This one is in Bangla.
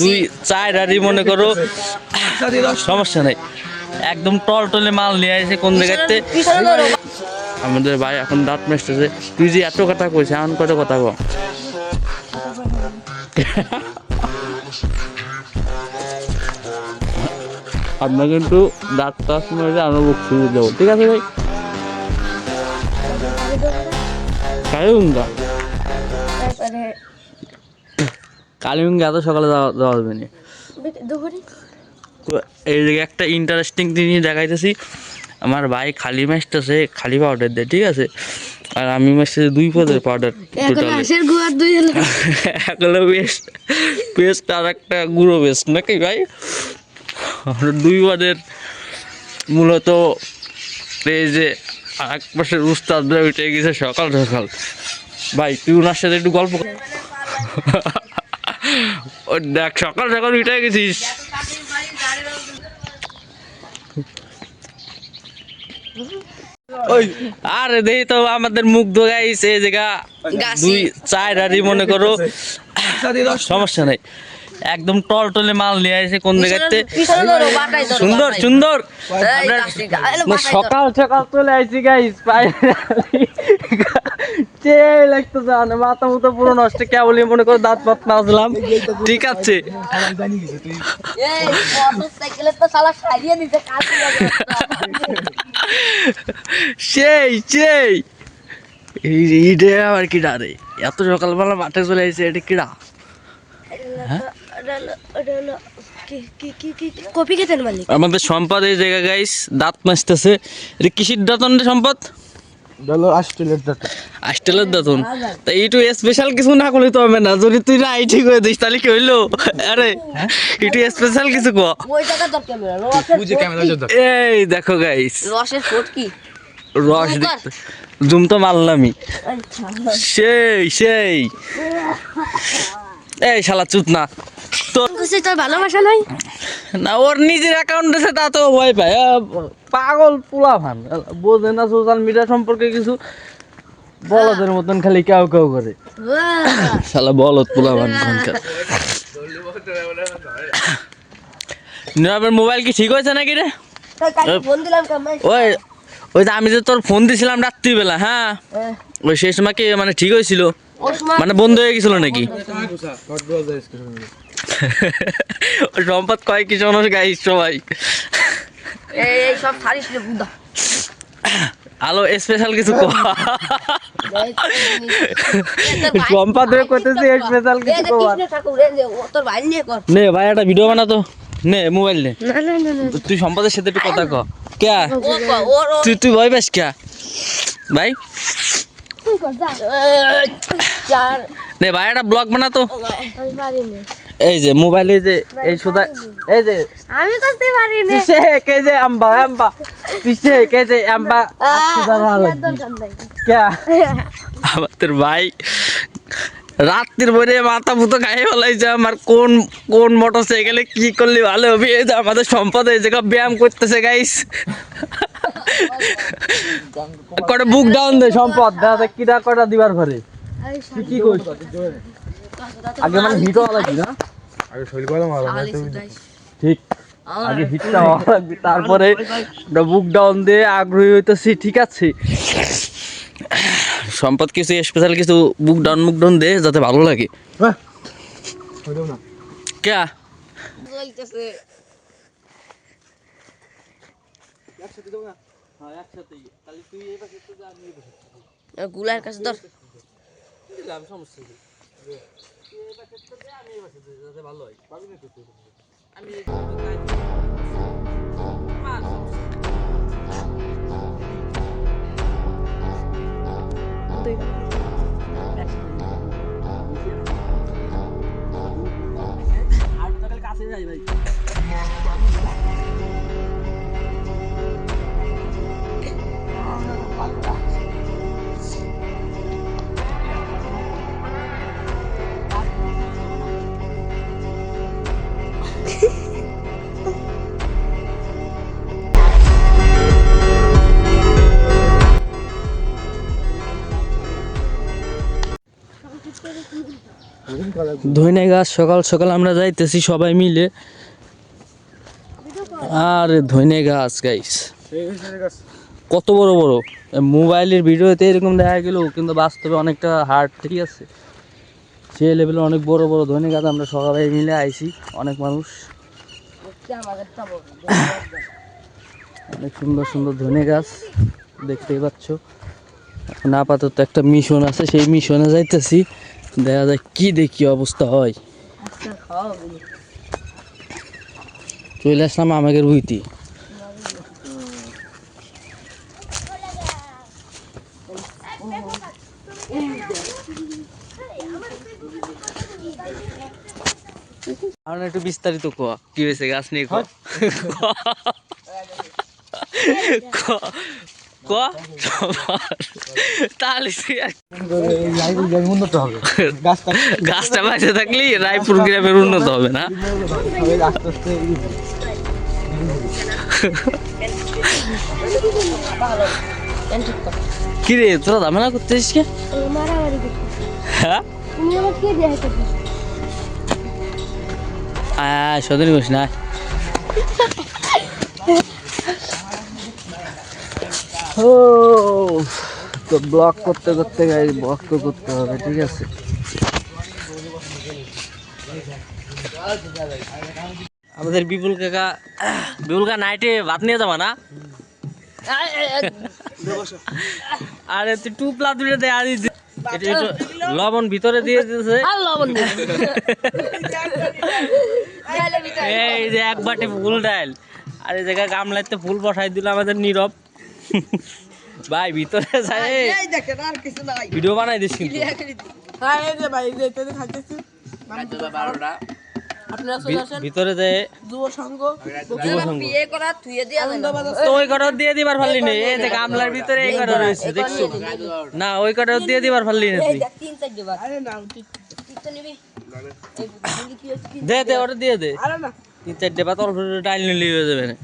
দুই চার আরই মনে করো সমস্যা নাই, একদম টলটলে মাল নিয়ে আসে কোন জায়গাতে। আমাদের ভাই এখন দাঁত মেজতেছে। তুই যে এত কথা কইস, এমন কত কথা কও। আপনার কিন্তু দাঁত টাচ মেরে আমরা বুঝতে দেবো, ঠিক আছে ভাই? কালিমুঙ্গা কালিমুঙ্গা এত সকালে যাওয়া যাবে না। তো এই জায়গায় একটা ইন্টারেস্টিং জিনিস দেখাইতেছি। আমার ভাই খালি মাসতেছে খালি পাউডার দেয়, ঠিক আছে? আর আমি মাসতেছি 2 পদের পাউডার পেস্ট পেস্ট আর একটা গুঁড়ো পেস্ট নাকি ভাই? আমরা 2 পদের মূলত এই যে এক পাশের উস্তাদ উঠে গেছে সকাল সকাল। ভাই তুই ওনার সাথে একটু গল্প ও দেখ, সকাল সকাল উঠে গেছিস। আরে দেই তো আমাদের মুগ্ধ গাইস এই জায়গা 2 4 আরই মনে করো সমস্যা নাই, একদম টলটলে মাল নিয়ে আসে কোন জায়গাতে। সুন্দর সুন্দর সকাল সকাল চলে আইছি গাইস। লাগতেছে মাথা মতো পুরো নষ্ট, কেবলই মনে করো দাঁত পাত মাজলাম, ঠিক আছে? সেই সেই এইটা আবার কিডা রে? এত সকালবেলা মাঠে চলে আসছে, এটা কিডা? আমাদের সম্পদ এই জায়গা গাইস দাঁত মাজতেছে। এটা কিসির দাঁতন রে সম্পদ? আস্ট্রেলের দাঁতন। তা এইটু স্পেশাল কিছু না করলে তো হবে না। যদি তুই রাই ঠিক হয়ে দিস তাহলে কি হইলো? আরে একটু স্পেশাল কিছু কো। এই দেখো গাইস, রস জুম তো মারলামই। সেই সেই এই শালা চুপ না তোর ভালোবাসা নাই না, ওর নিজের অ্যাকাউন্ট আছে তা তো ভয় পায়। পাগল পোলা ভান, বোঝে না সোশ্যাল মিডিয়া সম্পর্কে কিছু, বলদের মতন খালি কেউ কেউ করে। শালা বলদ পোলা ভান। নীরবের মোবাইল কি ঠিক হয়েছে নাকি রে? ওই ওই যে আমি যে তোর ফোন দিছিলাম রাত্রিবেলা, হ্যাঁ ওই সেই সময় কি মানে ঠিক হয়েছিল? মানে বন্ধ হয়ে গেছিল নাকি? সম্পদ কয় কি শোনো গাইস সবাই। আলো স্পেশাল কিছু সম্পদ করতেছি, স্পেশাল কিছু নে ভাই, একটা ভিডিও বানাতো নে, মোবাইল নে। তুই সম্পদের সাথে একটু কথা ক। কে তুই ভয় পাস কে ভাই? নে ভাই একটা ব্লগ বানাতো। এই যে মোবাইলে যে এই সুদা এই যে আমি করতে পারি না। পিছে কে যে আম্বা আম্বা পিছে কে যে আম্বা কে আমাদের ভাই রাত্রির ভরে মাথা মুতো গায়ে ফেলাইছে আমার। কোন কোন মোটর সাইকেলে কি করলে ভালো হবে? এই যে আমাদের সম্পদ এই জায়গা ব্যায়াম করতেছে গাইস। কটা বুক ডাউন দে সম্পদ, দাদা কিটা কটা দিবার ঘরে তুই কি করিস? আগে মানে হিট হওয়া লাগবে না, আগে শৈল করা মারা ঠিক, আগে হিটটা হওয়া লাগবে, তারপরে বুক ডাউন দিয়ে আগ্রহী হইতেছি, ঠিক আছে? সম্পদ কিছু স্পেশাল কিছু বুক ডাউন দে যাতে ভালো লাগে। কে গুলার কাছে ধর ভালো হয়। আমি কাছে যাই ভাই। ধইনে গাছ সকাল সকাল আমরা যাইতেছি সবাই মিলে। আরে ধইনে গাছ গাইস কত বড় বড়, মোবাইলের ভিডিওতে এরকম দেখা গেল কিন্তু বাস্তবে অনেকটা হার্ড, ঠিক আছে। সেই লেভেলে অনেক বড় বড় ধইনে গাছ আমরা সবাই মিলে আইছি, অনেক মানুষ, অনেক সুন্দর সুন্দর ধইনে গাছ দেখতেই পাচ্ছ। এখন আপাতত একটা মিশন আছে, সেই মিশনে যাইতেছি, দেখা যায় কি দেখি অবস্থা হয়। চলে আসলাম আমাদের বুইতি। আর একটু বিস্তারিত ক কি হয়েছে গাছ নিয়ে, ক ক তাহলে গাছটা বাঁচে থাকলে রায়পুর গ্রামের উন্নত হবে না। কি রে তোরা ঝামেলা করতেছিস কে? হ্যাঁ সদনী করিস না। ও তো ব্লক করতে করতে গাড়ি ব্লক তো করতে হবে, ঠিক আছে। আমাদের বিপুল কাকা নাইটে ভাত নিয়ে যাবা না? আরে তুই টু প্লাস দুটো দে, আর লবণ ভিতরে দিয়ে দিতেছে, এই যে এক বাটি ফুল ডাল, আর এই জায়গায় গামলাতে ফুল বসাই দিল আমাদের নীরব ভাই। ভিতরে যাই ভিডিও বানাই দিস কিন্তু ভিতরে যায় যুব সংঘ ওই কটা দিয়ে দিবার পারলি না। এই যে গামলার ভিতরে এই কটা রয়েছে দেখছো না, ওই কটা দিয়ে দিবার পারলি না তুই। দে দে ওটা দিয়ে দে, 3-4 ডেবা তোর ডাইল নিয়ে যাবে না।